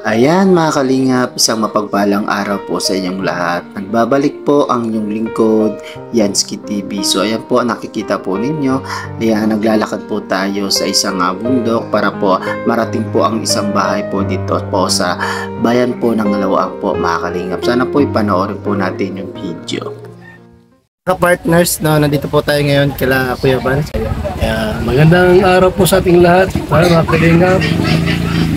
Ayan mga kalingap, isang mapagpalang araw po sa inyong lahat. Nagbabalik po ang inyong lingkod, Yansky TV. So ayan po, nakikita po ninyo, ayan, naglalakad po tayo sa isang bundok para po marating po ang isang bahay po dito po sa bayan po ng Lawaang po mga kalingap. Sana po ipanoorin po natin yung video. Partners, no, nandito po tayo ngayon kila Kuya Van. Magandang araw po sa ating lahat, mga kalingap.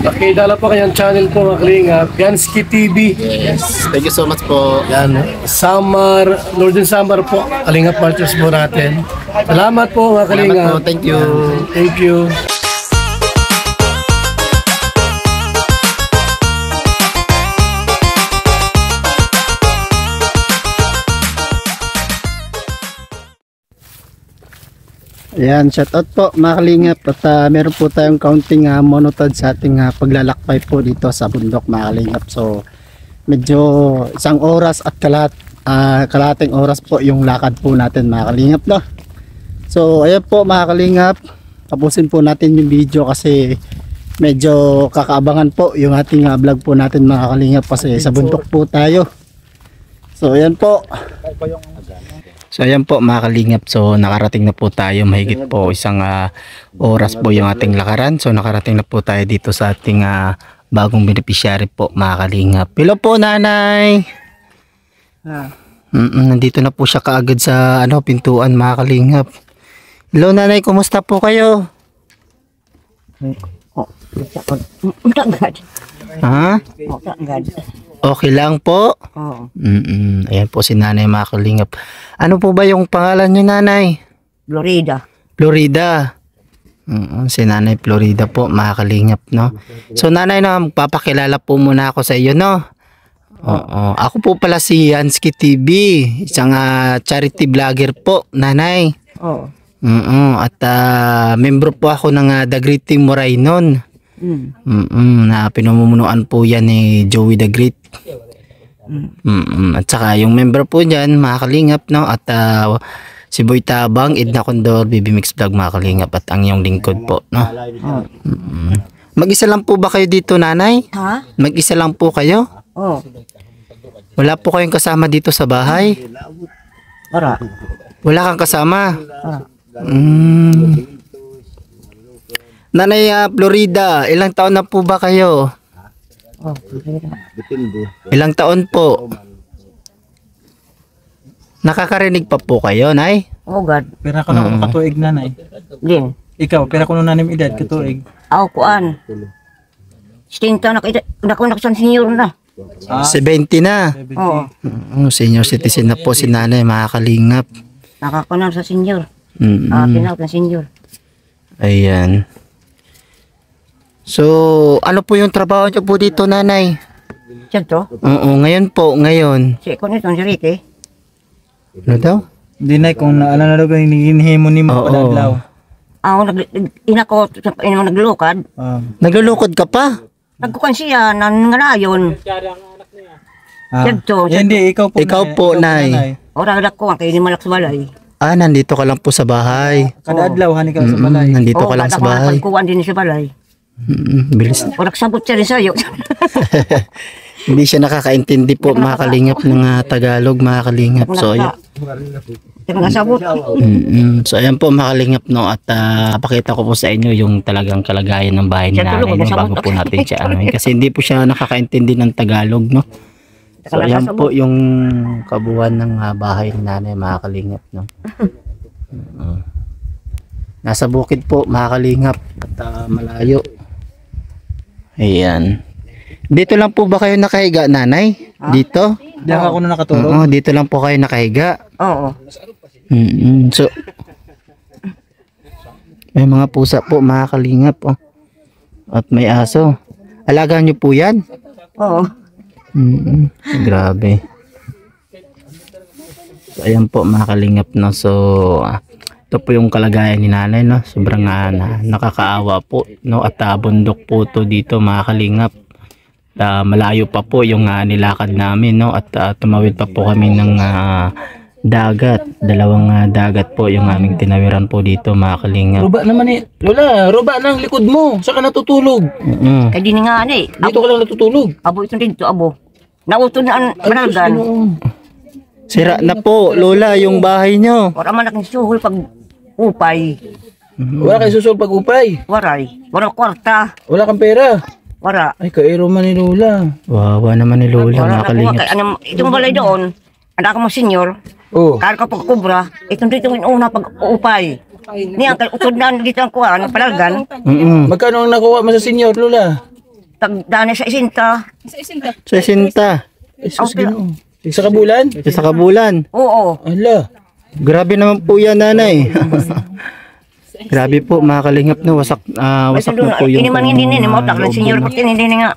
Pakidala po kayang channel ko, mga kalingap, Yansky TV. Yes, thank you so much po. Yan, summer, Northern Summer po, kalingap partners po natin. Salamat po mga kalingap. Salamat po, thank you. Thank you. Ayan, shoutout po mga kalingap. At meron po tayong counting monotod sa ating paglalakbay po dito sa bundok mga kalingap. So medyo isang oras at kalahating oras po yung lakad po natin mga kalingap, no? So ayan po mga kalingap, tapusin po natin yung video kasi medyo kakaabangan po yung ating vlog po natin mga kalingap kasi sa bundok po tayo. So ayan po. So ayan po mga kalingap, so nakarating na po tayo, mahigit po isang oras po yung ating lakaran. So nakarating na po tayo dito sa ating bagong beneficiary po mga kalingap. Hello po nanay. Nandito na po siya kaagad sa pintuan mga kalingap. Hello nanay, kumusta po kayo? Ha? Okay lang po? Oo. Ayan po si nanay mga kalingap. Ano po ba yung pangalan niyo nanay? Florida. Florida. Si nanay Florida po mga kalingap, no? So nanay, na magpapakilala po muna ako sa iyo, no? Oo. Ako po pala si Yansky TV, isang charity vlogger po nanay. Oo. At membro po ako ng The Great Team Moraynon. Na pinamumunuan po yan ni Joey the Great. At saka yung member po dyan mga kalingap, no? At si Boy Tabang, Edna Condor, BB Mix Vlog mga kalingap, at ang iyong lingkod po, no? Mag-isa lang po ba kayo dito nanay? Ha? Mag-isa lang po kayo? Oo. Wala po kayong kasama dito sa bahay? Para. Wala kang kasama? Para. Nanay Florida, ilang taon na po ba kayo? Oh, Florida. Ilang taon po? Nakakarinig pa po kayo, nay? Oh, God. Pera ko na katuig nanay. Din. Ikaw, pera ko na nanim edad katuig. Ako, kuan. Stinta na sa senior na. 70 na. Oo. Senior citizen na po si nanay, mga kalingap. Nakakunan sa senior. Mm-mm. Pinawag ng senior. Ayan. So, ano po yung trabaho niyo po dito, nanay? Siya to. Oo, ngayon po, ngayon. Si Iko nito, si Ricky. Ano daw? Hindi na kung naalala na daw hinihimo ni mo Oo. padadlaw. Ako, inako, naglukad. Naglulukod ka pa? Nagkukan siya, nanganayon. Siya to. Hindi, ikaw po. Ikaw po, nay. Orang ko, kaya hindi malak sa balay. Nandito ka lang po sa bahay. Kada adlaw hani ka sa balay. Nandito ka lang sa bahay. Kuwan din sa balay. Bilis. Orang sabot siya rin sa'yo. Hindi siya nakakaintindi po mga kalingap ng Tagalog, mga kalingap. So, ayan. Sabot. So, ayan po mga kalingap, no? At pakita ko po sa inyo yung talagang kalagayan ng bahay ni nanay, no? Bago po natin siya kasi hindi po siya nakakaintindi ng Tagalog, no? So, ayan po yung kabuuan ng bahay ni nanay, mga kalingap, no? Nasa bukid po, mga kalingap, at malayo. Ayan. Dito lang po ba kayo nakahiga, nanay? Dito? Diyan ako na nakatulog. Oo, dito lang po kayo nakahiga. Oo. So, may mga pusa po, mga kalingap, oh. At may aso. Alagaan nyo po yan? Oo. Grabe. So, ayan po mga kalingap, no? So, ito po yung kalagayan ni nanay, no? Sobrang nakakaawa po, no? At bundok po to dito mga kalingap. Malayo pa po yung nilakad namin, no? At tumawid pa po kami ng dagat. Dalawang dagat po yung aming tinawiran po dito mga kalingap. Ruba naman eh. Lola, ruba ng likod mo. Saan ka natutulog? Kaya di nga na eh. Dito ka lang natutulog. Abo ito dito, abo. Nautod na ang manalgan. Sira na po, Lola, yung bahay nyo. Wala man aking suhol pag upay. Wala kayo susul pag-upay. Waray. Wala kwarta. Wala kang pera. Wala. Ay, kairo man ni Lola. Wawa naman ni Lola Wala mga na kalingap. kuha. Ano, itong balay doon, anak ko mo senyor, Oh. kaya ka pagkubra, itong dito yung una pag-upay. Niyan, kaya utod na dito ang kuha, ang palalgan, Magkano ang nakuha mo sa senior, Lola? tagdana sa isinta. 60. Jesus, Ginoo. Sa kabulan? Sa kabulan. Oo. Ala. Grabe naman po yan, nanay. Grabe po mga kalingap na wasak wasak na po yung Ini man hindi nini mo taklan senyor pag hindi nga.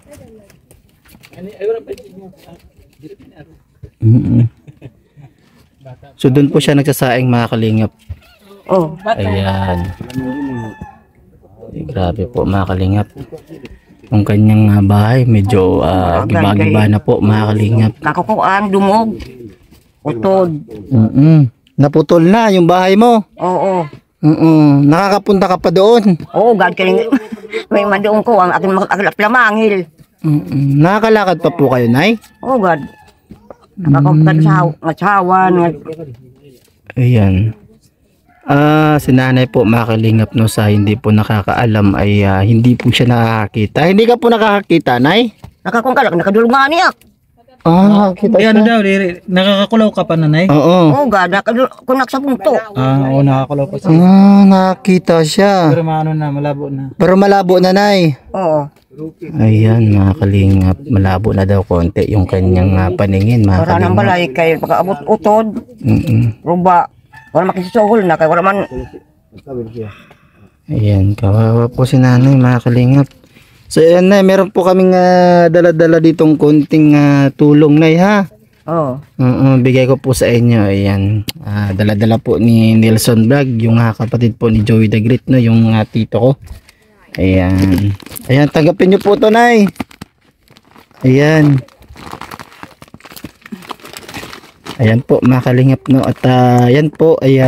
So doon po siya nagsasaing mga kalingap. Oh. Ayan. Grabe po mga kalingap. Yung kanyang bahay medyo giba-giba na po mga kalingap. Kakukuan dumog. Utod. Naputol na yung bahay mo. Oo. Nakakapunta ka pa doon. Oo, gad kay may mandoon ko ang aking lamangil. Nakakalakad pa po kayo, Nay? Oo, gad. Nakakumpad sa matsawan. Ayan. Si nanay po makalingap no sa hindi po nakakaalam ay hindi po siya nakakakita. Hindi ka po nakakakita, Nay? Nakakungkalak, nakadulungan niya. Kita Ay, ano daw, nakakakulaw ka pa, nanay? Oo. Oo, gad. Kunak sa punto. Oo, nakakulaw pa siya. Nakakita siya. Pero maano na, malabo na. Pero malabo na, Nay. Oo. Ayan, mga kalingap. Malabo na daw konti yung kanyang paningin, mga Wala nang kalingap. balay kay pagkaabot utod. Ruba. Wala makisuhol na kay wala man. Ayan, kawawa po si nanay, mga kalingap. So ayan na, meron po kaming dala-dala ditong konting tulong, Nay, ha? Oo. Bigay ko po sa inyo. Ayan, dala-dala po ni Nelson Vlog, yung kapatid po ni Joey the Great, no? Yung tito ko. Ayan. Ayan, tanggapin nyo po to, Nay. Ayan. Ayan po, mga kalingap, no? At yan po ay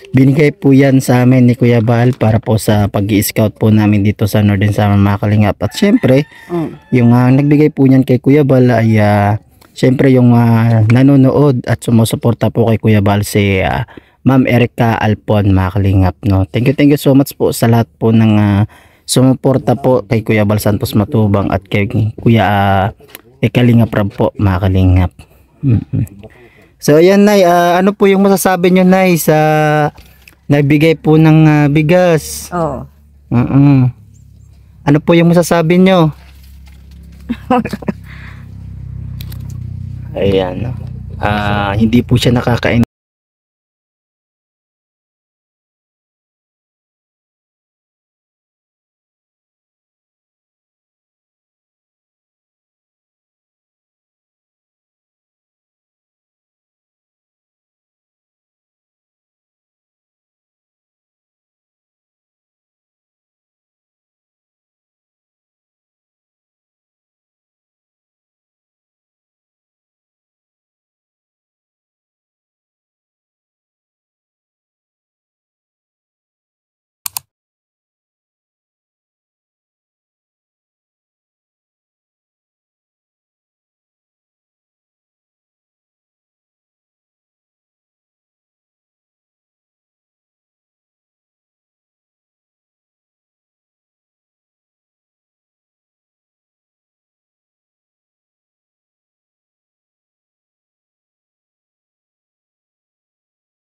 binigay po yan sa amin ni Kuya Bal para po sa pag-i-scout po namin dito sa Northern Samar, mga kalingap. At syempre, yung nagbigay po niyan kay Kuya Bal ay syempre yung nanonood at sumusuporta po kay Kuya Bal si Ma'am Erica Alpon, mga kalingap, no? Thank you so much po sa lahat po ng sumuporta po kay Kuya Bal Santos Matubang at kay Kuya Kalingap Rab po, mga kalingap. So ayan, Nay, ano po yung masasabi nyo, Nay, sa nagbigay po ng bigas? Oo. Ano po yung masasabi nyo? Ayan. Hindi po siya nakakain